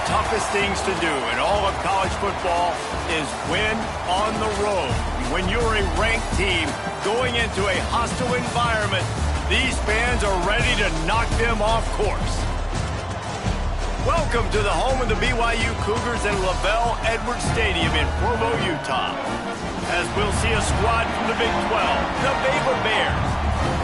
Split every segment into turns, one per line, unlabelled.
toughest things to do in all of college football is win on the road. When you're a ranked team going into a hostile environment, these fans are ready to knock them off course. Welcome to the home of the BYU Cougars in LaVell Edwards Stadium in Provo, Utah. As we'll see a squad from the Big 12, the Baylor Bears,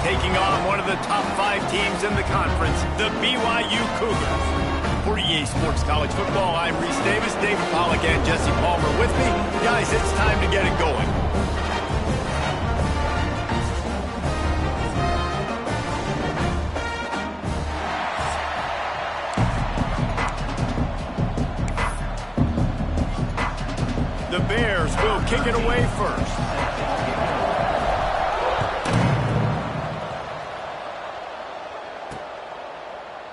taking on one of the top 5 teams in the conference, the BYU Cougars. For EA Sports College Football, I'm Reese Davis, David Pollack, and Jesse Palmer with me. Guys, it's time to get it going. The Bears will kick it away first.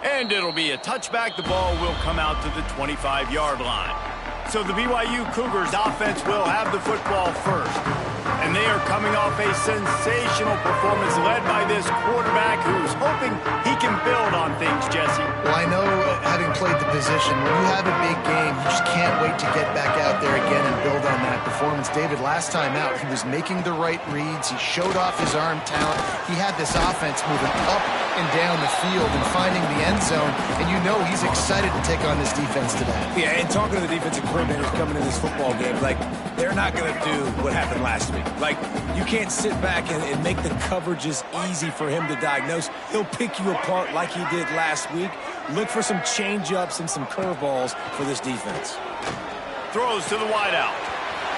And it'll be a touchback. The ball will come out to the 25-yard line. So the BYU Cougars offense will have the football first. And they are coming off a sensational performance led by this quarterback who's hoping he can build on things, Jesse.
Well, I know, having played the position, when you have a big game, you just can't wait to get back out there again and build on that performance. David, last time out, he was making the right reads. He showed off his arm talent. He had this offense moving up and down the field and finding the end zone. And you know he's excited to take on this defense today.
Yeah, and talking to the defensive coordinators coming in this football game, like, they're not going to do what happened last week. Like, you can't sit back and make the coverages easy for him to diagnose. He'll pick you apart like he did last week. Look for some change-ups and some curveballs for this defense.
Throws to the wideout.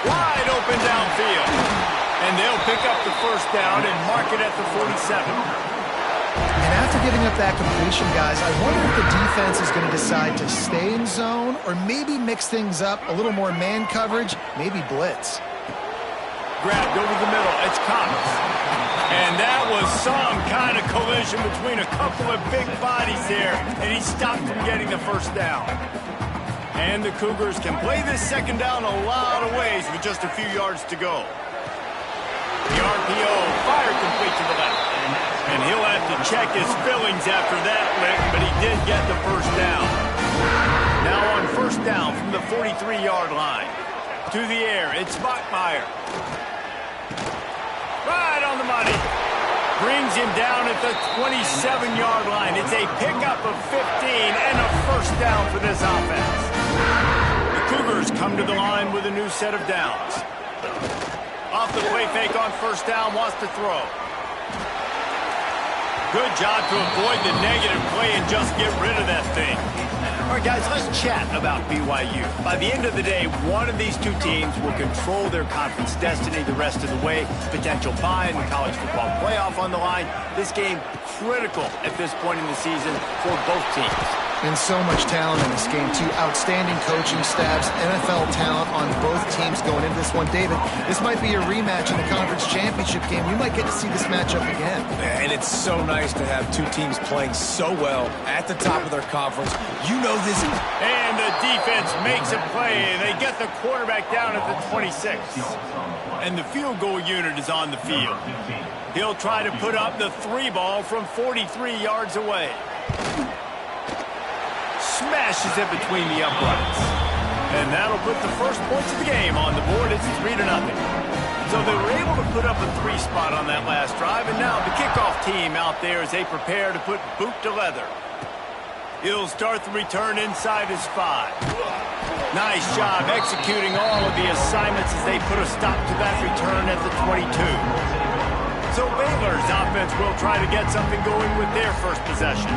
Wide open downfield. And they'll pick up the first down and mark it at the 47.
And after giving up that completion, guys, I wonder if the defense is going to decide to stay in zone or maybe mix things up, a little more man coverage, maybe blitz.
Grabbed over the middle. It's Cox. And that was some kind of collision between a couple of big bodies there, and he stopped from getting the first down. And the Cougars can play this second down a lot of ways with just a few yards to go. The RPO fired complete to the left. And he'll have to check his fillings after that lick, but he did get the first down. Now on first down from the 43-yard line. To the air, it's Bachmeier. Right on the money. Brings him down at the 27-yard line. It's a pickup of 15 and a first down for this offense. The Cougars come to the line with a new set of downs. Off the play fake on first down, wants to throw. Good job to avoid the negative play and just get rid of that thing. All right, guys, let's chat about BYU. By the end of the day, one of these two teams will control their conference destiny the rest of the way. Potential bye in the college football playoff on the line. This game critical at this point in the season for both teams.
And so much talent in this game, too. Outstanding coaching staffs, NFL talent on both teams going into this one. David, this might be a rematch in the conference championship game. We might get to see this matchup again.
And it's so nice to have two teams playing so well at the top of their conference. You know this.
And the defense makes a play. They get the quarterback down at the 26. And the field goal unit is on the field. He'll try to put up the 3 ball from 43 yards away. Smashes it between the uprights. And that'll put the first points of the game on the board. It's 3-0. So they were able to put up a 3 spot on that last drive, and now the kickoff team out there as they prepare to put boot to leather. He'll start the return inside his 5. Nice job executing all of the assignments as they put a stop to that return at the 22. So Baylor's offense will try to get something going with their first possession.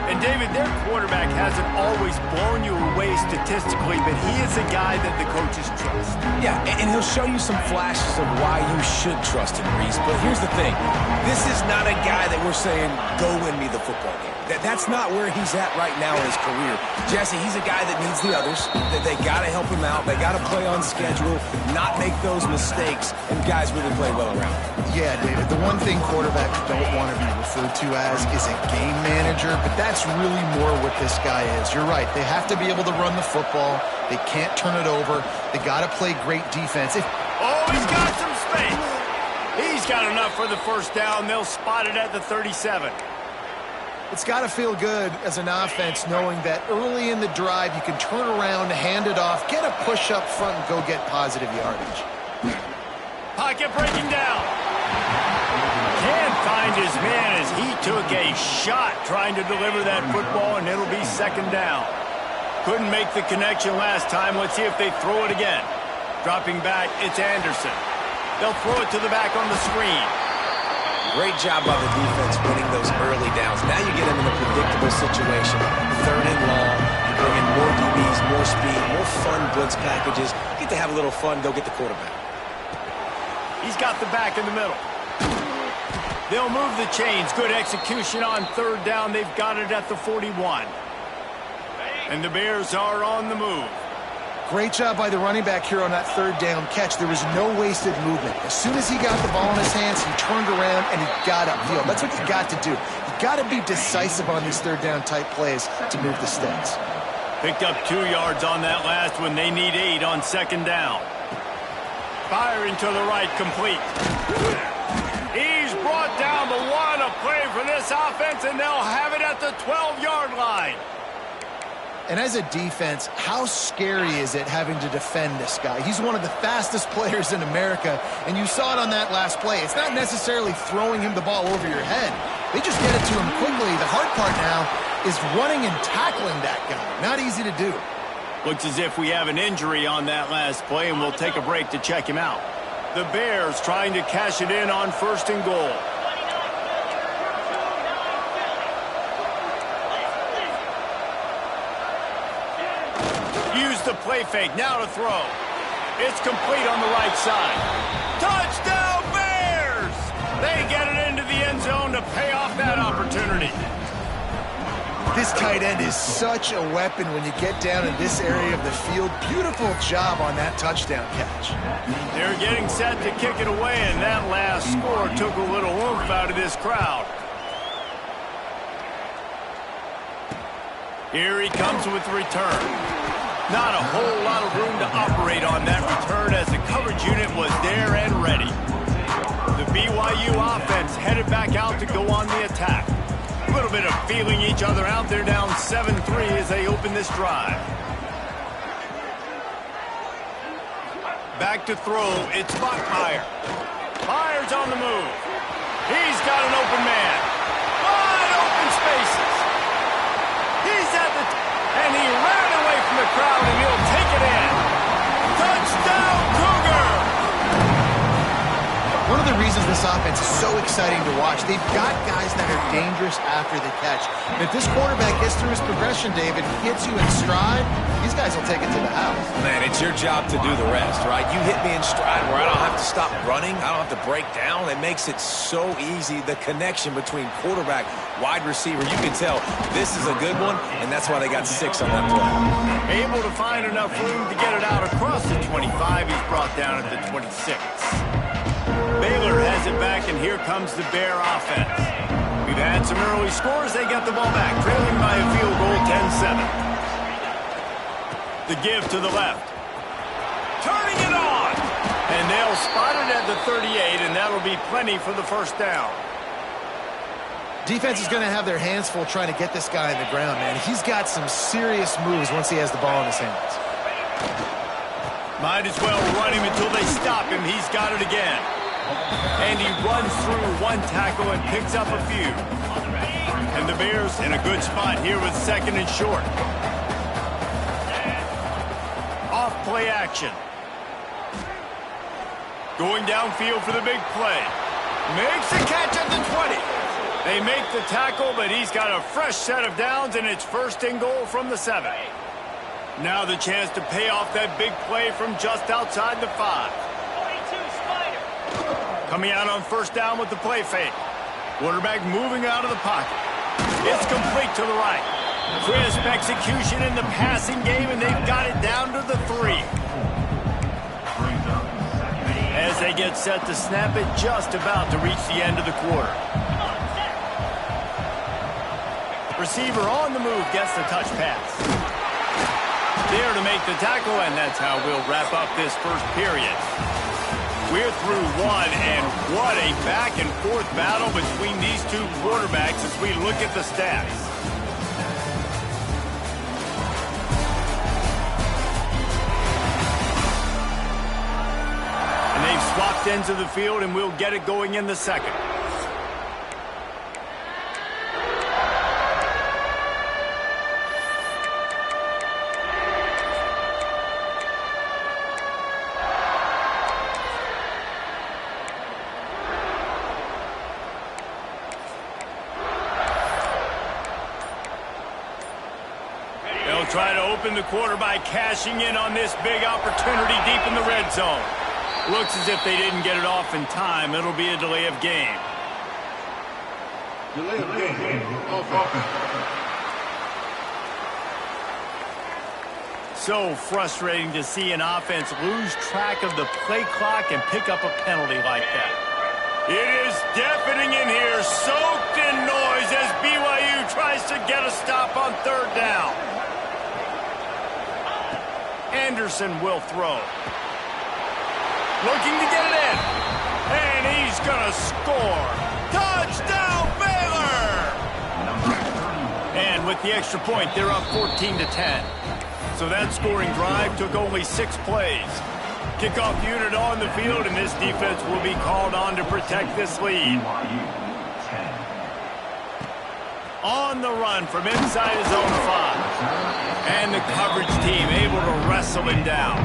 And, David, their quarterback hasn't always blown you away statistically, but he is a guy that the coaches trust.
Yeah, and he'll show you some flashes of why you should trust him, Reese. But here's the thing. This is not a guy that we're saying, go win me the football game. That's not where he's at right now in his career. Jesse, he's a guy that needs the others. That they got to help him out. They got to play on schedule, not make those mistakes, and guys really play well around him.
Yeah, David, the one thing quarterbacks don't want to be referred to as is a game manager, but that's really more what this guy is. You're right. They have to be able to run the football. They can't turn it over. They got to play great defense.
Oh, he's got some space. He's got enough for the first down. They'll spot it at the 37.
It's got to feel good as an offense knowing that early in the drive you can turn around, hand it off, get a push up front, and go get positive yardage.
Pocket breaking down. Can't find his man as he took a shot trying to deliver that football, and it'll be second down. Couldn't make the connection last time. Let's see if they throw it again. Dropping back, it's Anderson. They'll throw it to the back on the screen.
Great job by the defense winning those early downs. Now you get them in a predictable situation. Third and long. You bring in more DBs, more speed, more fun blitz packages. You get to have a little fun, go get the quarterback.
He's got the back in the middle. They'll move the chains. Good execution on third down. They've got it at the 41. And the Bears are on the move.
Great job by the running back here on that third down catch. There was no wasted movement. As soon as he got the ball in his hands, he turned around and he got upfield. That's what you got to do. You got to be decisive on these third down type plays to move the sticks.
Picked up 2 yards on that last one. They need 8 on second down. Firing to the right, complete. He's brought down the one. A play for this offense, and they'll have it at the 12-yard line.
And as a defense, how scary is it having to defend this guy? He's one of the fastest players in America, and you saw it on that last play. It's not necessarily throwing him the ball over your head. They just get it to him quickly. The hard part now is running and tackling that guy. Not easy to do.
Looks as if we have an injury on that last play, and we'll take a break to check him out. The Bears trying to cash it in on first and goal. Use the play fake, now to throw. It's complete on the right side. Touchdown Bears! They get it into the end zone to pay off that opportunity.
This tight end is such a weapon when you get down in this area of the field. Beautiful job on that touchdown catch.
They're getting set to kick it away, and that last score took a little oomph out of this crowd. Here he comes with the return. Not a whole lot of room to operate on that return as the coverage unit was there and ready. The BYU offense headed back out to go on the attack. A little bit of feeling each other out. They're down 7-3 as they open this drive. Back to throw, it's Bachmeier. Myers on the move. He's got an open man. Wide open spaces. He's at the and he ran away from the crowd, and he'll take it in. Touchdown, Cougar!
One of the reasons this offense is so exciting to watch, they've got guys that are dangerous after the catch. And if this quarterback gets through his progression, David, gets you in stride, these guys will take it to the house.
Man, it's your job to do the rest, right? You hit me in stride where I don't have to stop running. I don't have to break down. It makes it so easy. The connection between quarterback, wide receiver, you can tell this is a good one, and that's why they got 6 on that play.
Able to find enough room to get it out across the 25. He's brought down at the 26. Baylor has it back, and here comes the Bear offense. We've had some early scores. They got the ball back, trailing by a field goal, 10-7. The give to the left. Turning it on! And they'll spot it at the 38, and that'll be plenty for the first down.
Defense is going to have their hands full trying to get this guy on the ground, man. He's got some serious moves once he has the ball in his hands.
Might as well run him until they stop him. He's got it again. And he runs through one tackle and picks up a few. And the Bears in a good spot here with second and short. Off play action. Going downfield for the big play. Makes the catch at the 20. They make the tackle, but he's got a fresh set of downs, and it's first and goal from the 7. Now the chance to pay off that big play from just outside the 5. Coming out on first down with the play fake. Quarterback moving out of the pocket. It's complete to the right. Crisp execution in the passing game, and they've got it down to the 3. As they get set to snap it, just about to reach the end of the quarter. Receiver on the move gets the touch pass. There to make the tackle, and that's how we'll wrap up this first period. We're through one, and what a back-and-forth battle between these two quarterbacks as we look at the stats. And they've swapped ends of the field, and we'll get it going in the second. Try to open the quarter by cashing in on this big opportunity deep in the red zone. Looks as if they didn't get it off in time. It'll be a delay of game. Delay of game. So frustrating to see an offense lose track of the play clock and pick up a penalty like that. It is deafening in here, soaked in noise as BYU tries to get a stop on third down. Anderson will throw. Looking to get it in. And he's going to score. Touchdown, Baylor! And with the extra point, they're up 14-10. So that scoring drive took only 6 plays. Kickoff unit on the field, and this defense will be called on to protect this lead. On the run from inside his own 5. And the coverage team able to wrestle him down.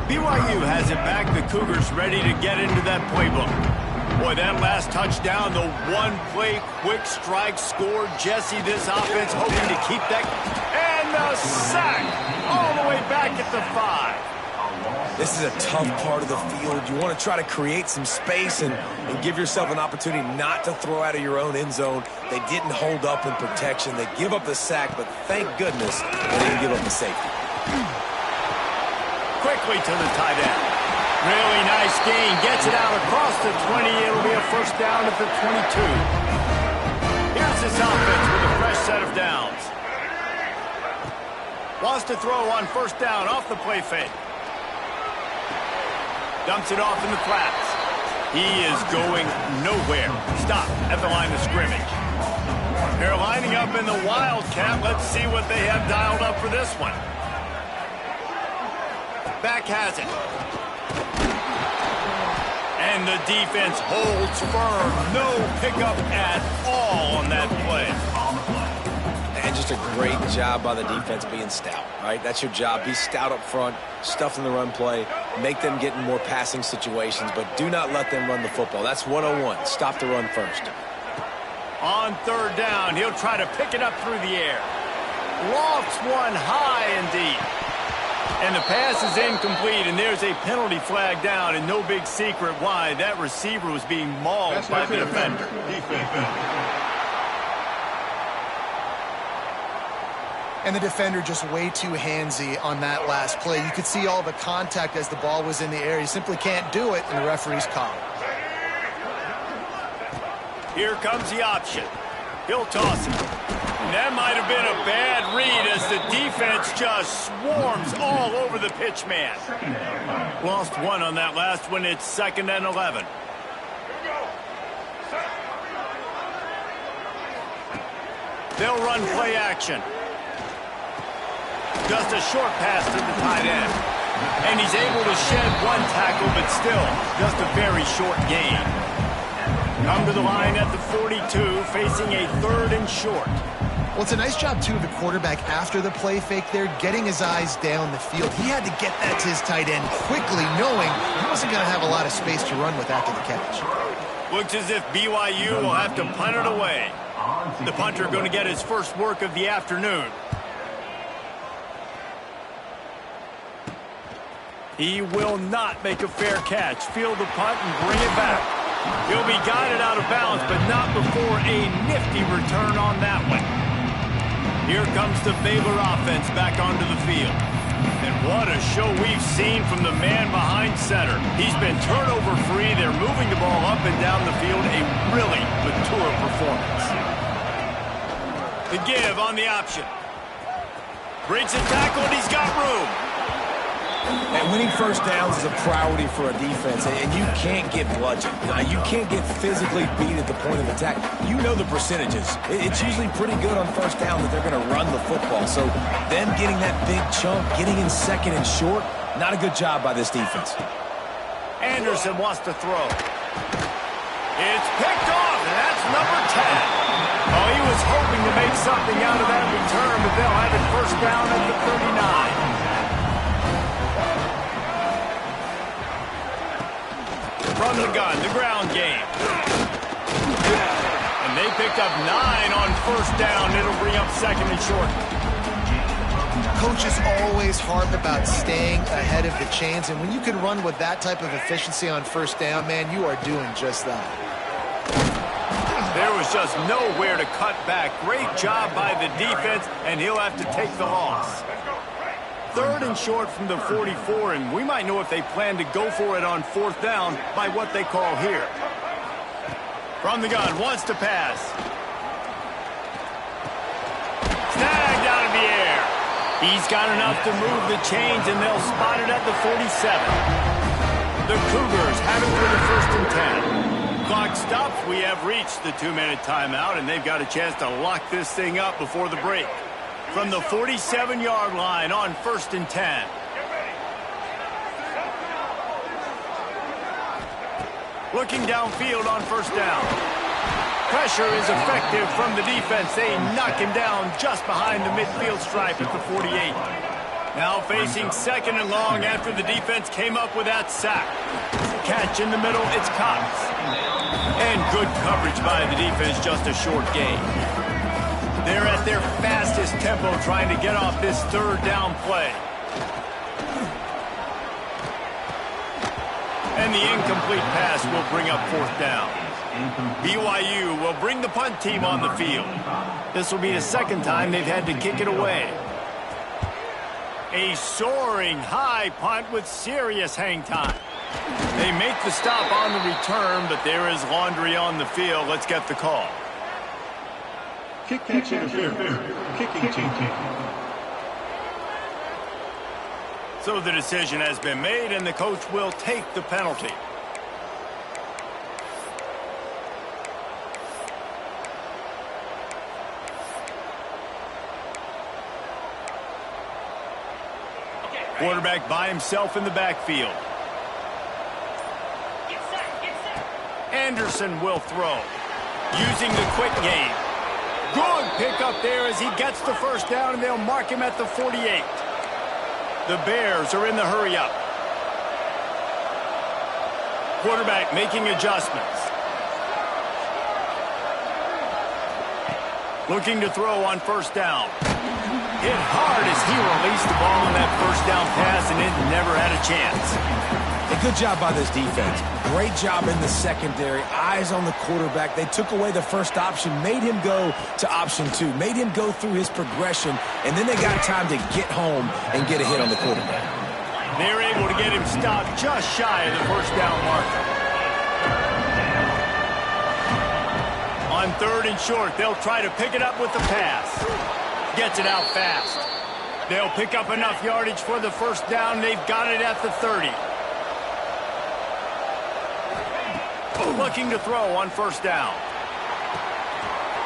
BYU has it back. The Cougars ready to get into that playbook. Boy, that last touchdown, the one-play quick strike scored. Jesse, this offense hoping to keep that. And the sack all the way back at the 5.
This is a tough part of the field. You want to try to create some space and give yourself an opportunity not to throw out of your own end zone. They didn't hold up in protection. They give up the sack, but thank goodness they didn't give up the safety.
Quickly to the tight end. Really nice gain. Gets it out across the 20. It'll be a first down at the 22. Here's this offense with a fresh set of downs. Wants to throw on first down off the play fake. Dumps it off in the flats. He is going nowhere. Stop at the line of scrimmage. They're lining up in the Wildcat. Let's see what they have dialed up for this one. Back has it. And the defense holds firm. No pickup at all on that play.
And just a great job by the defense being stout, right? That's your job. Be stout up front, stuff in the run play, make them get in more passing situations, but do not let them run the football. That's 101. Stop the run first.
On third down, he'll try to pick it up through the air. Lofts one high and deep. And the pass is incomplete, and there's a penalty flag down, and no big secret why. That receiver was being mauled by the defender.
And the defender just way too handsy on that last play. You could see all the contact as the ball was in the air. He simply can't do it, and the referee's call.
Here comes the option. He'll toss it. And that might have been a bad read as the defense just swarms all over the pitch man. Lost one on that last one. It's 2nd and 11. They'll run play action. Just a short pass to the tight end. And he's able to shed one tackle, but still just a very short gain. Come to the line at the 42, facing a 3rd and short.
Well, it's a nice job, too, of the quarterback after the play fake there, getting his eyes down the field. He had to get that to his tight end quickly, knowing he wasn't going to have a lot of space to run with after the catch.
Looks as if BYU will have to punt it away. The punter going to get his first work of the afternoon. He will not make a fair catch. Field the punt and bring it back. He'll be guided out of bounds, but not before a nifty return on that one. Here comes the Baylor offense back onto the field. And what a show we've seen from the man behind center. He's been turnover-free. They're moving the ball up and down the field. A really mature performance. The give on the option. Breaks a tackle, and he's got room.
And winning first downs is a priority for a defense, and you can't get bludgeoned. You can't get physically beat at the point of attack. You know the percentages. It's usually pretty good on first down that they're going to run the football. So them getting that big chunk, getting in second and short, not a good job by this defense.
Anderson wants to throw. It's picked off, and that's number 10. Oh, he was hoping to make something out of that return, but they'll have it first down at the 39. From the gun, the ground game. And they picked up 9 on first down. It'll bring up second and short.
Coaches always harp about staying ahead of the chains, and when you can run with that type of efficiency on first down, man, you are doing just that.
There was just nowhere to cut back. Great job by the defense, and he'll have to take the loss. Third and short from the 44, and we might know if they plan to go for it on fourth down by what they call here. From the gun, wants to pass. Snagged out of the air. He's got enough to move the chains, and they'll spot it at the 47. The Cougars have it for the first and 10. Clock stops. We have reached the 2-minute timeout, and they've got a chance to lock this thing up before the break. From the 47-yard line on first and 10. Looking downfield on first down. Pressure is effective from the defense. They knock him down just behind the midfield stripe at the 48. Now facing second and long after the defense came up with that sack. Catch in the middle, it's Cox. And good coverage by the defense, just a short gain. They're at their fastest tempo trying to get off this third down play. And the incomplete pass will bring up fourth down. BYU will bring the punt team on the field. This will be the second time they've had to kick it away. A soaring high punt with serious hang time. They make the stop on the return, but there is laundry on the field. Let's get the call.
Kick catch interference. Kicking team.
So the decision has been made, and the coach will take the penalty. Quarterback by himself in the backfield. Anderson will throw. Using the quick game. Good pickup there as he gets the first down, and they'll mark him at the 48. The Bears are in the hurry-up. Quarterback making adjustments. Looking to throw on first down. Hit hard as he released the ball on that first down pass, and it never had a chance.
A good job by this defense. Great job in the secondary. Eyes on the quarterback. They took away the first option, made him go to option 2, made him go through his progression, and then they got time to get home and get a hit on the quarterback.
They're able to get him stopped just shy of the first down marker. On third and short, they'll try to pick it up with the pass. Gets it out fast. They'll pick up enough yardage for the first down. They've got it at the 30. Looking to throw on first down.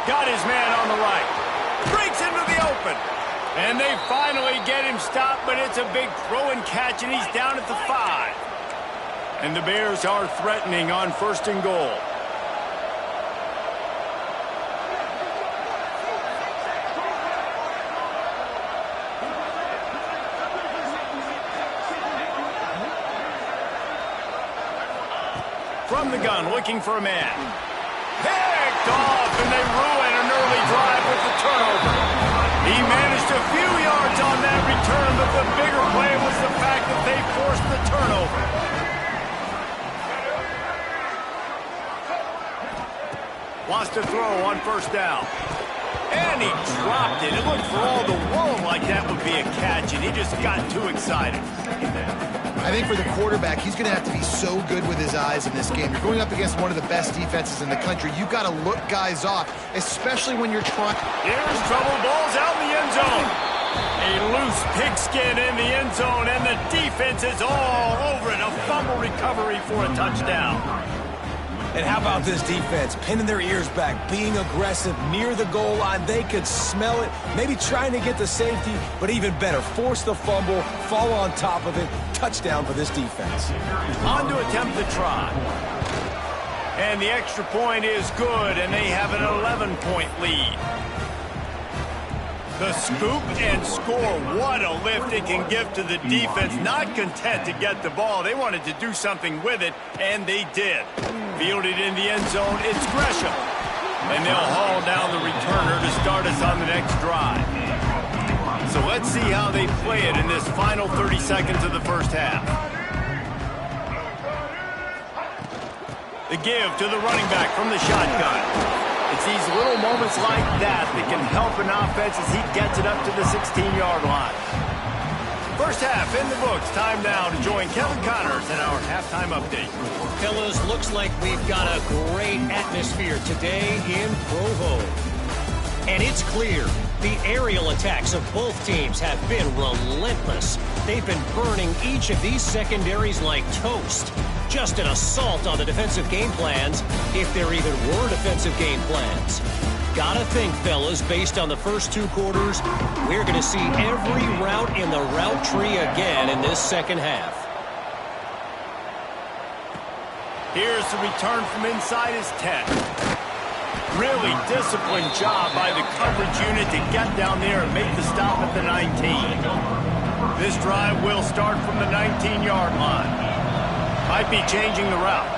Got his man on the right. Breaks into the open. And they finally get him stopped, but it's a big throw and catch, and he's down at the 5. And the Bears are threatening on first and goal. From the gun, looking for a man. Picked off, and they ruin an early drive with the turnover. He managed a few yards on that return, but the bigger play was the fact that they forced the turnover. Wants to throw on first down. And he dropped it. It looked for all the world like that would be a catch, and he just got too excited.
I think for the quarterback, he's going to have to be so good with his eyes in this game. You're going up against one of the best defenses in the country. You've got to look guys off, especially when you're trying.
Here's trouble. Ball's out in the end zone. A loose pigskin in the end zone, and the defense is all over it. A fumble recovery for a touchdown.
And how about this defense? Pinning their ears back, being aggressive near the goal line. They could smell it, maybe trying to get the safety, but even better, force the fumble, fall on top of it. Touchdown for this defense.
On to attempt the try. And the extra point is good, and they have an 11-point lead. The scoop and score. What a lift it can give to the defense. Not content to get the ball. They wanted to do something with it, and they did. Fielded in the end zone, it's Gresham. And they'll haul down the returner to start us on the next drive. So let's see how they play it in this final 30 seconds of the first half. The give to the running back from the shotgun. It's these little moments like that that can help an offense as he gets it up to the 16-yard line. First half in the books. Time now to join Kevin Connors in our halftime update.
Fellas, looks like we've got a great atmosphere today in Provo. And it's clear the aerial attacks of both teams have been relentless. They've been burning each of these secondaries like toast. Just an assault on the defensive game plans, if there even were defensive game plans. Gotta think, fellas, based on the first two quarters, we're going to see every route in the route tree again in this second half.
Here's the return from inside his 10. Really disciplined job by the coverage unit to get down there and make the stop at the 19. This drive will start from the 19-yard line. Might be changing the route.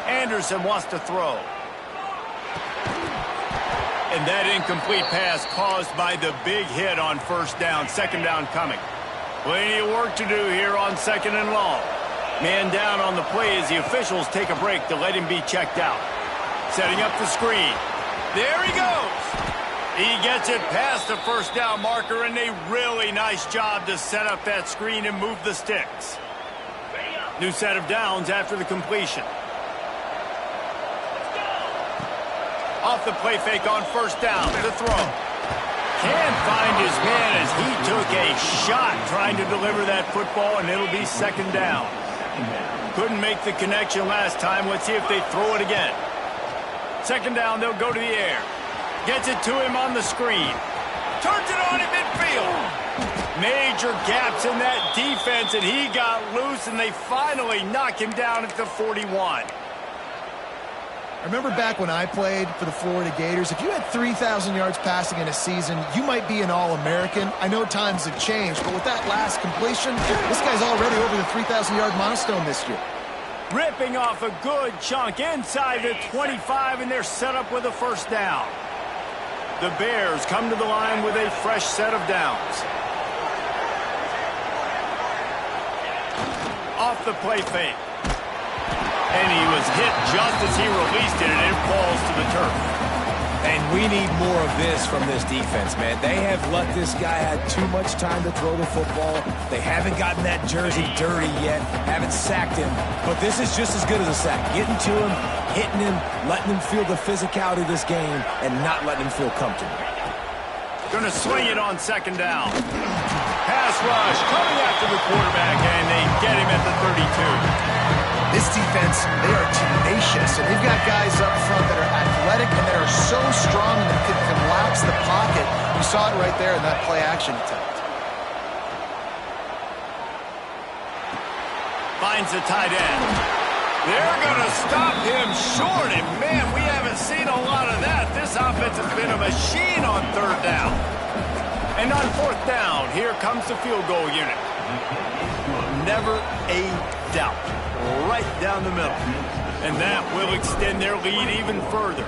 Anderson wants to throw. And that incomplete pass caused by the big hit on first down. Second down coming. Plenty of work to do here on second and long. Man down on the play as the officials take a break to let him be checked out. Setting up the screen. There he goes. He gets it past the first down marker, and a really nice job to set up that screen and move the sticks. New set of downs after the completion. Off the play fake on first down. The throw. Can't find his man as he took a shot trying to deliver that football, and it'll be second down. Couldn't make the connection last time. Let's see if they throw it again. Second down, they'll go to the air. Gets it to him on the screen. Turns it on in midfield. Major gaps in that defense, and he got loose, and they finally knock him down at the 41.
I remember back when I played for the Florida Gators, if you had 3,000 yards passing in a season, you might be an All-American. I know times have changed, but with that last completion, this guy's already over the 3,000-yard milestone this year.
Ripping off a good chunk inside the 25, and they're set up with a first down. The Bears come to the line with a fresh set of downs. Off the play fake. And he was hit just as he released it, and it falls to the turf.
And we need more of this from this defense, man. They have let this guy have too much time to throw the football. They haven't gotten that jersey dirty yet, haven't sacked him. But this is just as good as a sack. Getting to him, hitting him, letting him feel the physicality of this game, and not letting him feel comfortable.
Going to swing it on second down. Pass rush coming after the quarterback, and they get him at the 32.
This defense, they are tenacious, and they've got guys up front that are athletic and that are so strong and that can collapse the pocket. You saw it right there in that play-action attempt.
Finds the tight end. They're going to stop him short, and man, we haven't seen a lot of that. This offense has been a machine on third down. And on fourth down, here comes the field goal unit. Never a doubt. Right down the middle. And that will extend their lead even further.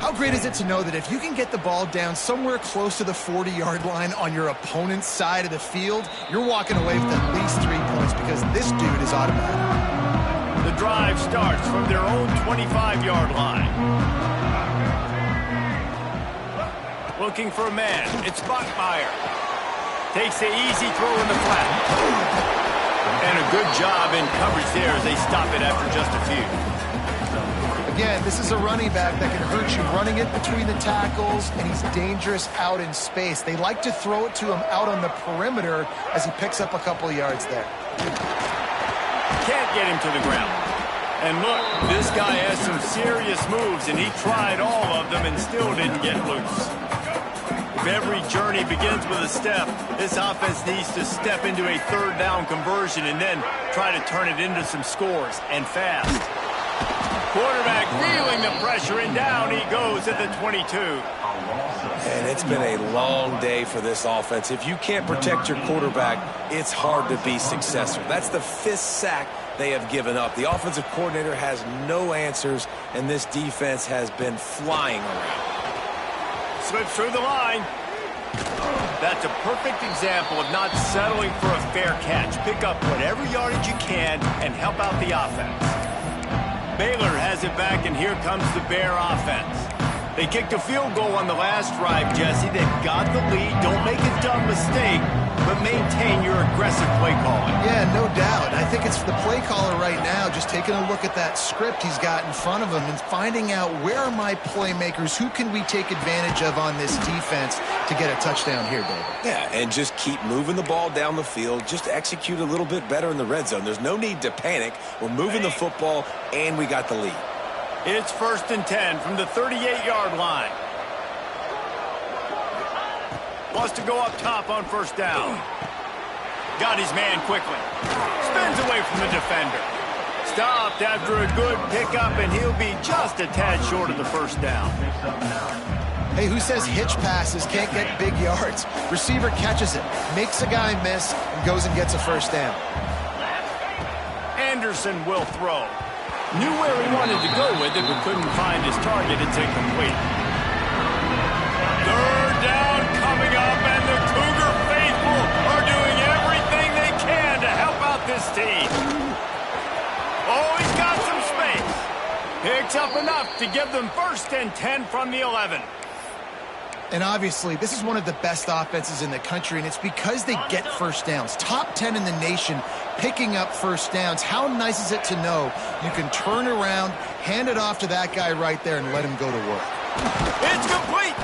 How great is it to know that if you can get the ball down somewhere close to the 40-yard line on your opponent's side of the field, you're walking away with at least 3 points because this dude is automatic.
The drive starts from their own 25-yard line. Looking for a man. It's Bachmeier. Takes the easy throw in the flat. And a good job in coverage there as they stop it after just a few.
A Again, this is a running back that can hurt you running it between the tackles, and he's dangerous out in space. They like to throw it to him out on the perimeter as he picks up a couple of yards there.
Can't get him to the ground. And look, this guy has some serious moves, and he tried all of them and still didn't get loose. If every journey begins with a step, this offense needs to step into a third down conversion and then try to turn it into some scores, and fast. Quarterback feeling the pressure, and down he goes at the 22.
And it's been a long day for this offense. If you can't protect your quarterback, it's hard to be successful. That's the 5th sack they have given up. The offensive coordinator has no answers, and this defense has been flying around.
Slips through the line. That's a perfect example of not settling for a fair catch. Pick up whatever yardage you can and help out the offense. Baylor has it back, and here comes the Bear offense. They kicked a field goal on the last drive, Jesse. They've got the lead. Don't make a dumb mistake, but maintain your aggressive play calling.
Yeah, no doubt. I think it's the play caller right now just taking a look at that script he's got in front of him and finding out where are my playmakers, who can we take advantage of on this defense to get a touchdown here, David.
Yeah, and just keep moving the ball down the field. Just execute a little bit better in the red zone. There's no need to panic. We're moving the football, and we got the lead.
It's 1st and 10 from the 38-yard line. Wants to go up top on 1st down. Got his man quickly. Spins away from the defender. Stopped after a good pickup, and he'll be just a tad short of the 1st down.
Hey, who says hitch passes can't get big yards? Receiver catches it, makes a guy miss, and goes and gets a 1st down.
Anderson will throw. Knew where he wanted to go with it, but couldn't find his target. It's incomplete. 3rd down coming up, and the Cougar faithful are doing everything they can to help out this team. Oh, he's got some space. Picks up enough to give them 1st and 10 from the 11.
And obviously, this is one of the best offenses in the country, and it's because they get 1st downs. Top 10 in the nation picking up 1st downs. How nice is it to know you can turn around, hand it off to that guy right there, and let him go to work?
It's complete!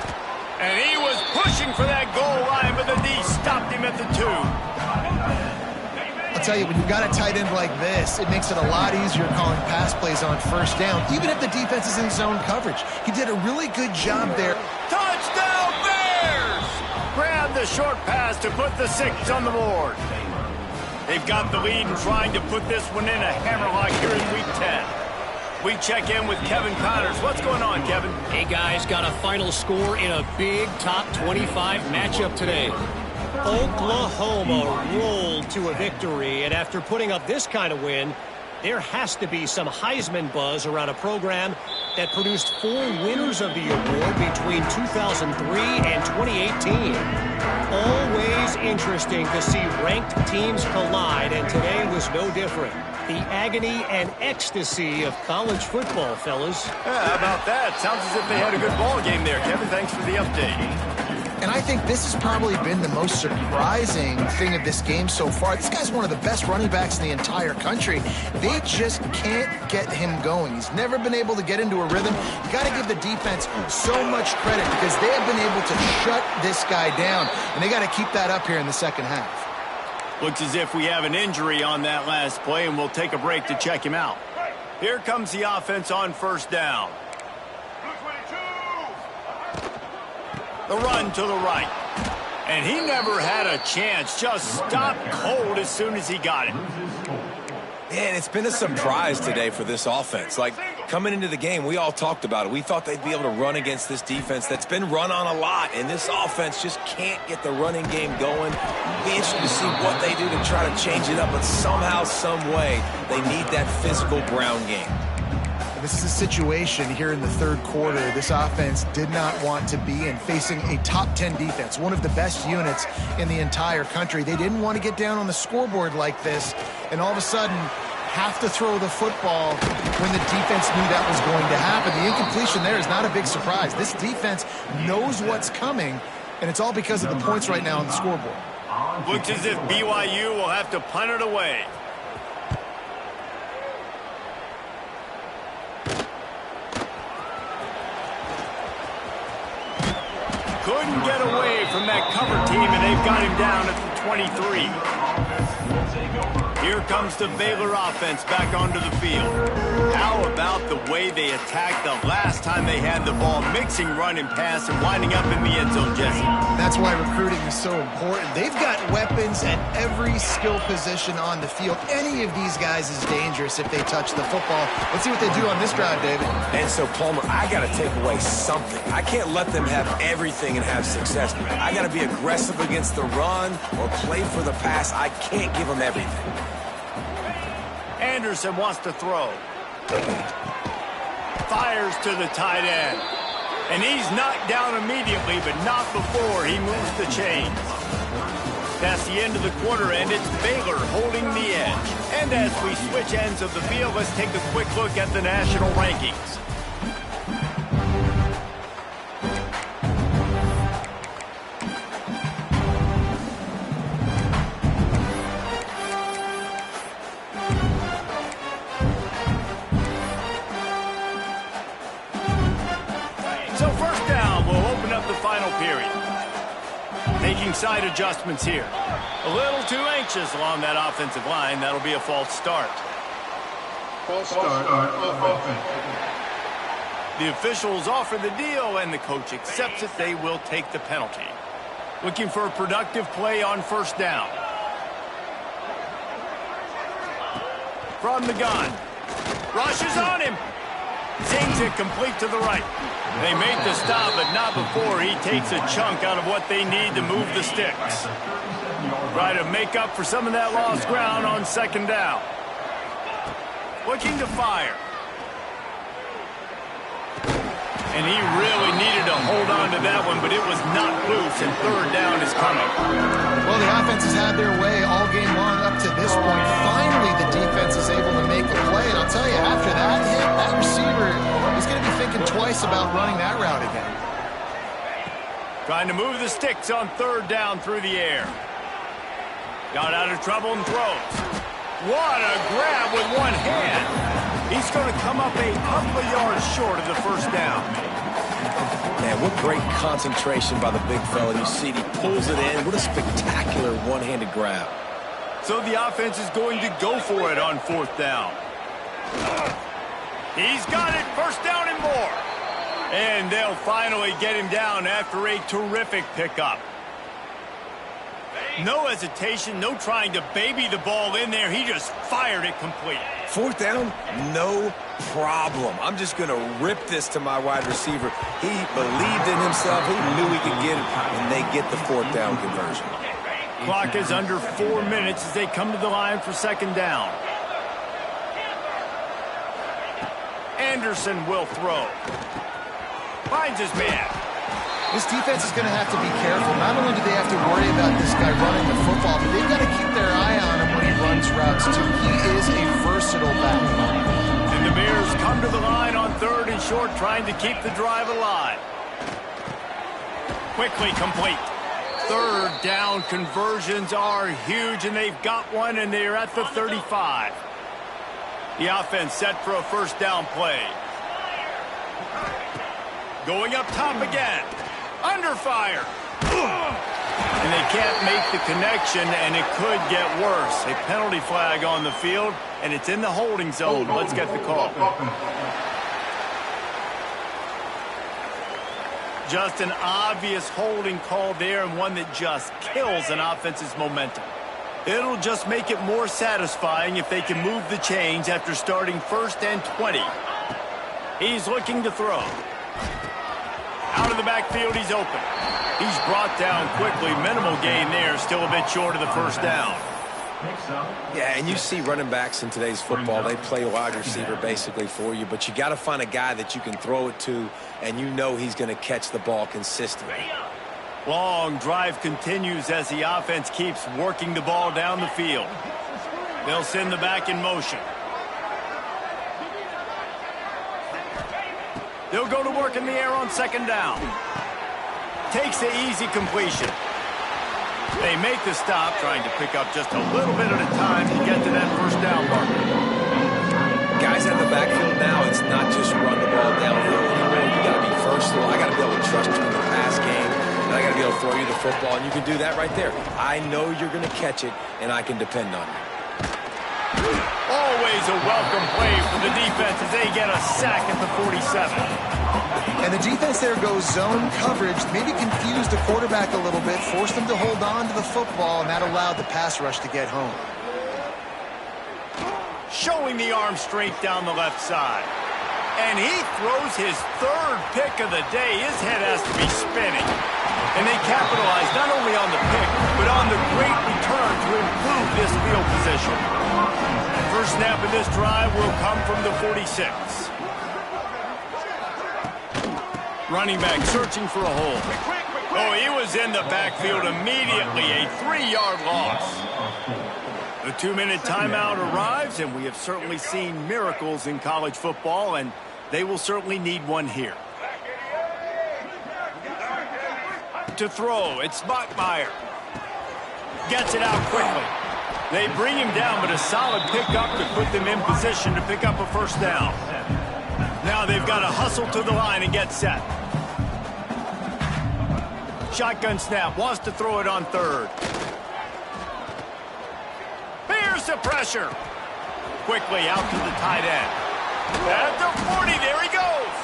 And he was pushing for that goal line, but the D stopped him at the 2.
I'll tell you, when you've got a tight end like this, it makes it a lot easier calling pass plays on 1st down, even if the defense is in zone coverage. He did a really good job there.
Touchdown Bears! Grab the short pass to put the 6 on the board. They've got the lead and trying to put this one in a hammerlock here in Week 10. We check in with Kevin Connors. What's going on, Kevin?
Hey, guys, got a final score in a big top 25 matchup today. Oklahoma rolled to a victory, and after putting up this kind of win, there has to be some Heisman buzz around a program that produced 4 winners of the award between 2003 and 2018. Always interesting to see ranked teams collide, and today was no different. The agony and ecstasy of college football, fellas.
Yeah, how about that? Sounds as if they had a good ball game there, Kevin. Thanks for the update.
And I think this has probably been the most surprising thing of this game so far. This guy's one of the best running backs in the entire country. They just can't get him going. He's never been able to get into a rhythm. You got to give the defense so much credit because they have been able to shut this guy down, and they got to keep that up here in the 2nd half.
Looks as if we have an injury on that last play, and we'll take a break to check him out. Here comes the offense on 1st down. The run to the right. And he never had a chance. Just stopped cold as soon as he got it.
And it's been a surprise today for this offense. Like, coming into the game, we all talked about it. We thought they'd be able to run against this defense that's been run on a lot, and this offense just can't get the running game going. It'll be interesting to see what they do to try to change it up, but somehow, some way, they need that physical ground game.
This is a situation here in the 3rd quarter this offense did not want to be in, facing a top 10 defense, one of the best units in the entire country. They didn't want to get down on the scoreboard like this, and all of a sudden have to throw the football when the defense knew that was going to happen. The incompletion there is not a big surprise. This defense knows what's coming, and it's all because of the points right now on the scoreboard.
Looks as if BYU will have to punt it away. Couldn't get away from that cover team, and they've got him down at the 23. Here comes the Baylor offense back onto the field. How about the way they attacked the last time they had the ball, mixing run and pass and winding up in the end zone, Jesse?
That's why recruiting is so important. They've got weapons at every skill position on the field. Any of these guys is dangerous if they touch the football. Let's see what they do on this drive, David.
And so, Palmer, I got to take away something. I can't let them have everything and have success. I got to be aggressive against the run or play for the pass. I can't give them everything.
Anderson wants to throw. Fires to the tight end. And he's knocked down immediately, but not before he moves the chains. That's the end of the quarter, and it's Baylor holding the edge. And as we switch ends of the field, let's take a quick look at the national rankings. So first down, we'll open up the final period. Making side adjustments here. A little too anxious along that offensive line. That'll be a false start.
False start on offense.
The officials offer the deal, and the coach accepts it. They will take the penalty. Looking for a productive play on first down. From the gun. Rushes on him. Zings it complete to the right. They make the stop, but not before he takes a chunk out of what they need to move the sticks. Try to make up for some of that lost ground on second down. Looking to fire. And he really needed to hold on to that one, but it was not loose, and third down is coming.
Well, the offense has had their way all game long up to this point. Finally, the defense is able to make a play, and I'll tell you, after that hit, that receiver is going to be thinking twice about running that route again.
Trying to move the sticks on third down through the air. Got out of trouble and throws. What a grab with one hand. He's going to come up a couple of yards short of the first down.
Man, what great concentration by the big fella. You see, he pulls it in. What a spectacular one-handed grab.
So the offense is going to go for it on fourth down. He's got it. First down and more. And they'll finally get him down after a terrific pickup. No hesitation, no trying to baby the ball in there. He just fired it complete.
Fourth down, no problem. I'm just going to rip this to my wide receiver. He believed in himself. He knew he could get it, and they get the fourth down conversion.
Clock is under 4 minutes as they come to the line for second down. Anderson will throw. Finds his man.
This defense is going to have to be careful. Not only do they have to worry about this guy running the football, but they've got to keep their eye on him when he runs routes, too. He is a versatile back.
And the Bears come to the line on third and short, trying to keep the drive alive. Quickly complete. Third down conversions are huge, and they've got one, and they're at the 35. The offense set for a first down play. Going up top again. Under fire. And they can't make the connection, and it could get worse. A penalty flag on the field, and it's in the holding zone. Let's get the call. Just an obvious holding call there, and one that just kills an offense's momentum. It'll just make it more satisfying if they can move the chains after starting first and 20. He's looking to throw. Out of the backfield, he's open. He's brought down quickly. Minimal gain there, still a bit short of the first down.
Yeah, and you see running backs in today's football, they play wide receiver basically for you, but you got to find a guy that you can throw it to, and you know he's going to catch the ball consistently.
Long drive continues as the offense keeps working the ball down the field. They'll send the back in motion. They'll go to work in the air on second down. Takes the easy completion. They make the stop, trying to pick up just a little bit at a time to get to that first down marker.
Guys at the backfield now, it's not just run the ball downhill anymore. You got to be versatile. I got to be able to trust you in the pass game. football, and you can do that right there. I know you're going to catch it, and I can depend on you.
Always a welcome play for the defense as they get a sack at the 47.
And the defense there goes zone coverage, maybe confused the quarterback a little bit, forced him to hold on to the football, and that allowed the pass rush to get home.
Showing the arm strength down the left side. And he throws his third pick of the day. His head has to be spinning. And they capitalize not only on the pick, but on the great return to improve this field position. First snap of this drive will come from the 46. Running back searching for a hole. Oh, he was in the backfield immediately. A 3-yard loss. The 2-minute timeout arrives, and we have certainly seen miracles in college football, and they will certainly need one here. To throw, it's Bachmeier. Gets it out quickly. They bring him down, but a solid pickup to put them in position to pick up a first down. Now they've got to hustle to the line and get set. Shotgun snap, wants to throw it on third. Here's the pressure. Quickly out to the tight end. At the 40, there he goes.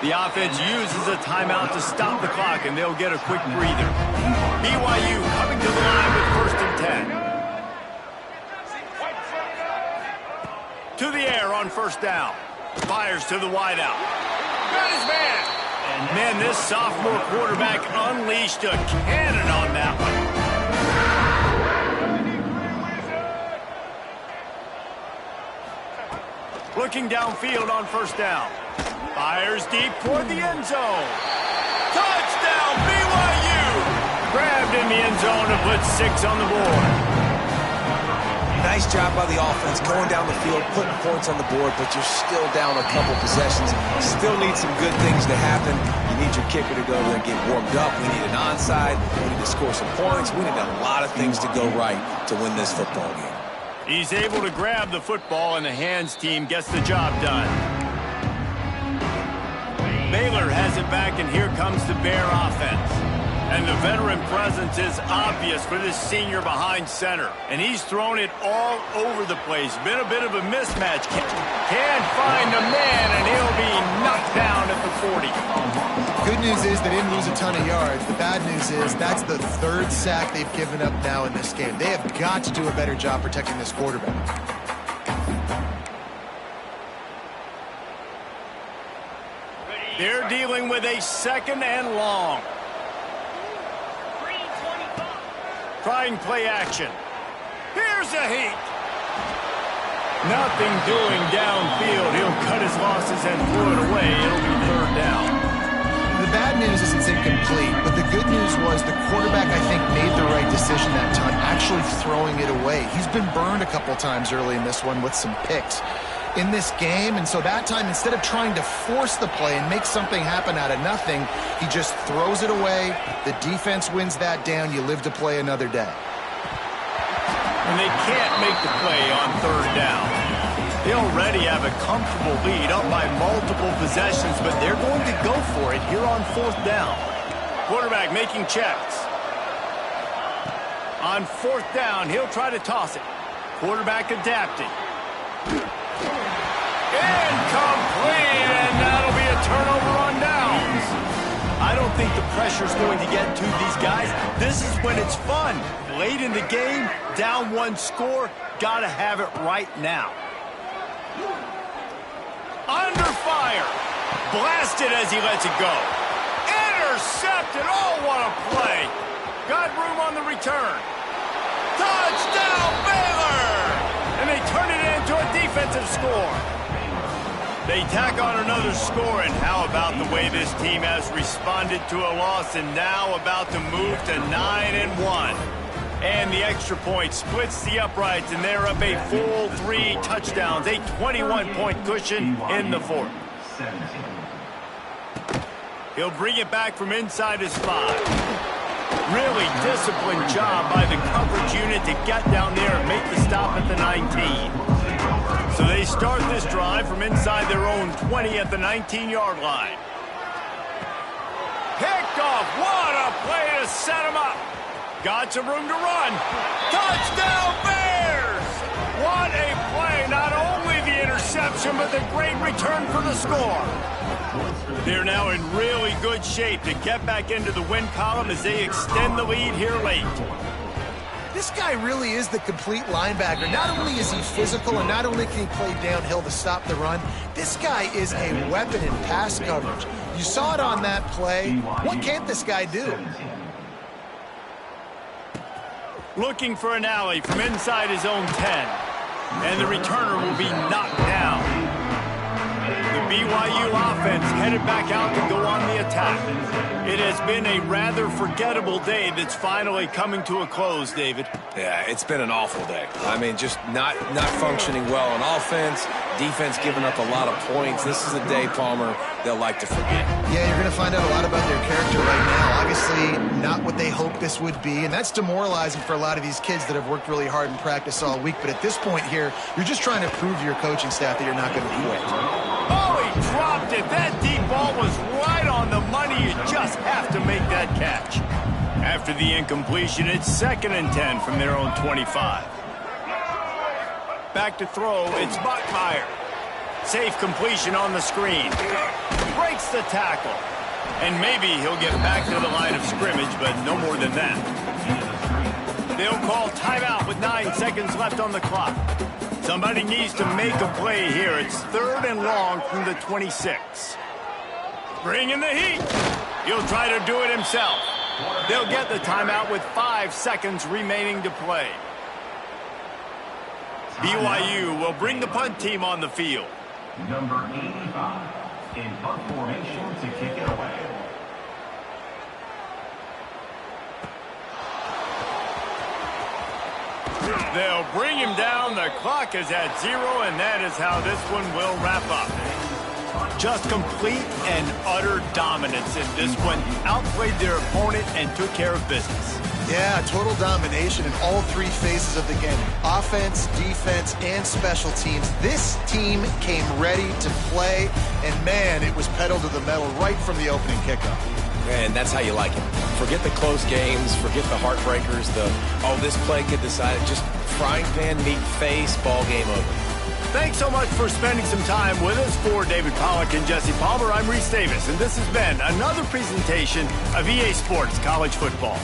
The offense uses a timeout to stop the clock, and they'll get a quick breather. BYU coming to the line with 1st and 10. To the air on first down. Fires to the wideout. Got his man. And man, this sophomore quarterback unleashed a cannon on that one. Looking downfield on first down. Fires deep toward the end zone. Touchdown, BYU! Grabbed in the end zone and put 6 on the board.
Nice job by the offense going down the field, putting points on the board, but you're still down a couple possessions. Still need some good things to happen. You need your kicker to go over there and get warmed up. We need an onside. We need to score some points. We need a lot of things to go right to win this football game.
He's able to grab the football, and the hands team gets the job done. Baylor has it back, and here comes the Bear offense. And the veteran presence is obvious for this senior behind center. And he's thrown it all over the place. Been a bit of a mismatch. Can't find the man, and he'll be knocked down at the 40.
Good news is they didn't lose a ton of yards. The bad news is that's the 3rd sack they've given up now in this game. They have got to do a better job protecting this quarterback.
They're dealing with a 2nd and long. Trying play action. Here's a heat. Nothing doing downfield. He'll cut his losses and throw it away. It'll be 3rd down.
The bad news is it's incomplete, but the good news was the quarterback, I think, made the right decision that time, actually throwing it away. He's been burned a couple times early in this one with some picks in this game, and so that time, instead of trying to force the play and make something happen out of nothing, he just throws it away. The defense wins that down. You live to play another day.
And they can't make the play on 3rd down. They already have a comfortable lead up by multiple possessions, but they're going to go for it here on 4th down. Quarterback making checks. On 4th down, he'll try to toss it. Quarterback adapting. Incomplete, and that'll be a turnover on downs. I don't think the pressure's going to get to these guys. This is when it's fun. Late in the game, down 1 score, gotta have it right now. Under fire. Blasted as he lets it go. Intercepted. Oh, what a play. Got room on the return. Touchdown, Baylor! And they turn it into a defensive score. They tack on another score, and how about the way this team has responded to a loss and now about to move to 9-1. And the extra point splits the uprights, and they're up a full 3 touchdowns, a 21-point cushion in the 4th. He'll bring it back from inside his 5. Really disciplined job by the coverage unit to get down there and make the stop at the 19. So they start this drive from inside their own 20 at the 19-yard line. Picked off. What a play to set him up. Got some room to run. Touchdown Bears! What a play. Not only the interception, but the great return for the score. They're now in really good shape to get back into the win column as they extend the lead here late.
This guy really is the complete linebacker. Not only is he physical and not only can he play downhill to stop the run, this guy is a weapon in pass coverage. You saw it on that play. What can't this guy do?
Looking for an alley from inside his own 10. And the returner will be knocked down. The BYU offense headed back out to go on the attack. It has been a rather forgettable day that's finally coming to a close, David.
Yeah, it's been an awful day. I mean, just not functioning well on offense, defense giving up a lot of points. This is a day, Palmer, they'll like to forget.
Yeah, you're going to find out a lot about their character right now. Obviously, not what they hoped this would be, and that's demoralizing for a lot of these kids that have worked really hard in practice all week. But at this point here, you're just trying to prove to your coaching staff that you're not going to quit.
Oh, he dropped it. That deep ball was right on the money. You just have to make that catch. After the incompletion, it's 2nd and 10 from their own 25. Back to throw, it's Buckmeyer. Safe completion on the screen. Breaks the tackle. And maybe he'll get back to the line of scrimmage, but no more than that. They'll call timeout with 9 seconds left on the clock. Somebody needs to make a play here. It's 3rd and long from the 26. Bring in the heat. He'll try to do it himself. They'll get the timeout with 5 seconds remaining to play. BYU will bring the punt team on the field.
Number 85 in punt formation to kick it away.
They'll bring him down. The clock is at 0, and that is how this one will wrap up. Just complete and utter dominance in this one. Outplayed their opponent and took care of business.
Yeah, total domination in all 3 phases of the game. Offense, defense, and special teams. This team came ready to play, and man, it was pedal to the metal right from the opening kickoff.
And that's how you like it. Forget the close games, forget the heartbreakers, this play could decide it. Just frying pan, meat face, ball game over.
Thanks so much for spending some time with us. For David Pollack and Jesse Palmer, I'm Reese Davis, and this has been another presentation of EA Sports College Football.